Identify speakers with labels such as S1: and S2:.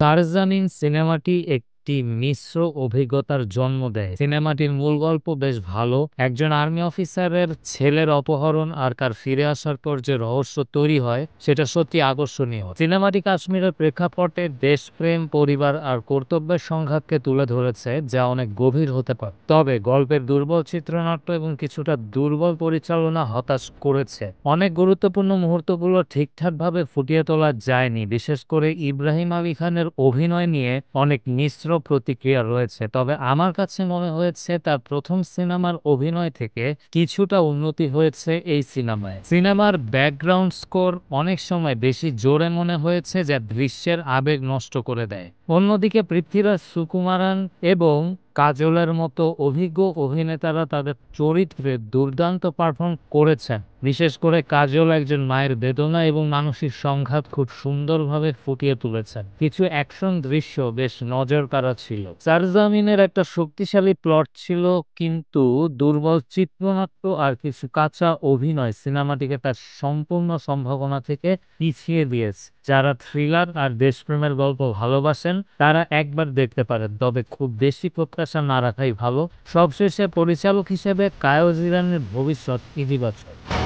S1: টারজানিন সিনেমাটি একটি মিশ্র অভিজ্ঞতার জন্ম দেয়। সিনেমাটির মূল গল্প বেশ ভালো। একজন আর্মি অফিসারের ছেলের অপহরণ আর তার ফিরে আসার পর যে রহস্য তৈরি হয় সেটা সত্যি আকর্ষণীয়। সিনেমাটি কাশ্মীরের প্রেক্ষাপটে দেশপ্রেম, পরিবার আর কর্তব্যের সংঘাতকে তুলে ধরেছে, যা অনেক গভীর হতে পারে। তবে গল্পের দুর্বল চিত্রনাট্য এবং কিছুটা দুর্বল পরিচালনা হতাশ করেছে। অনেক গুরুত্বপূর্ণ মুহূর্তগুলো ঠিকঠাকভাবে ফুটিয়ে তোলা যায়নি। বিশেষ করে ইব্রাহিম আলী খানের অভিনয় নিয়ে অনেক মিশ্র প্রতিক্রিয়া রয়েছে। তবে আমার কাছে মনে হয়েছে তার প্রথম সিনেমার অভিনয় থেকে কিছুটা উন্নতি হয়েছে এই সিনেমায়। সিনেমার ব্যাকগ্রাউন্ড স্কোর অনেক সময় বেশি জোরে মনে হয়েছে, যা দৃশ্যের আবেগ নষ্ট করে দেয়। অন্যদিকে পৃথ্বীরাজ সুকুমারান এবং কাজলের মতো অভিজ্ঞ অভিনেতারা তাদের চরিত্রে দুর্দান্ত পারফর্ম করেছেন। বিশেষ করে কাজল একজন মায়ের বেদনা এবং মানসিক সংঘাত খুব সুন্দরভাবে ফুটিয়ে তুলেছেন। কিছু অ্যাকশন দৃশ্য বেশ নজরকাড়া ছিল। সারজামিনের একটা শক্তিশালী প্লট ছিল, কিন্তু দুর্বল চিত্রনাট্য আর কিছু কাঁচা অভিনয় সিনেমাটিকে তার সম্পূর্ণ সম্ভাবনা থেকে পিছিয়ে দিয়েছে। যারা থ্রিলার আর দেশপ্রেমের গল্প ভালোবাসেন তারা একবার দেখতে পারেন, তবে খুব বেশি প্রত্যাশা না রাখাই ভালো। সবশেষে পরিচালক হিসেবে কায়োজিরানের ভবিষ্যৎ ইতিবাচক।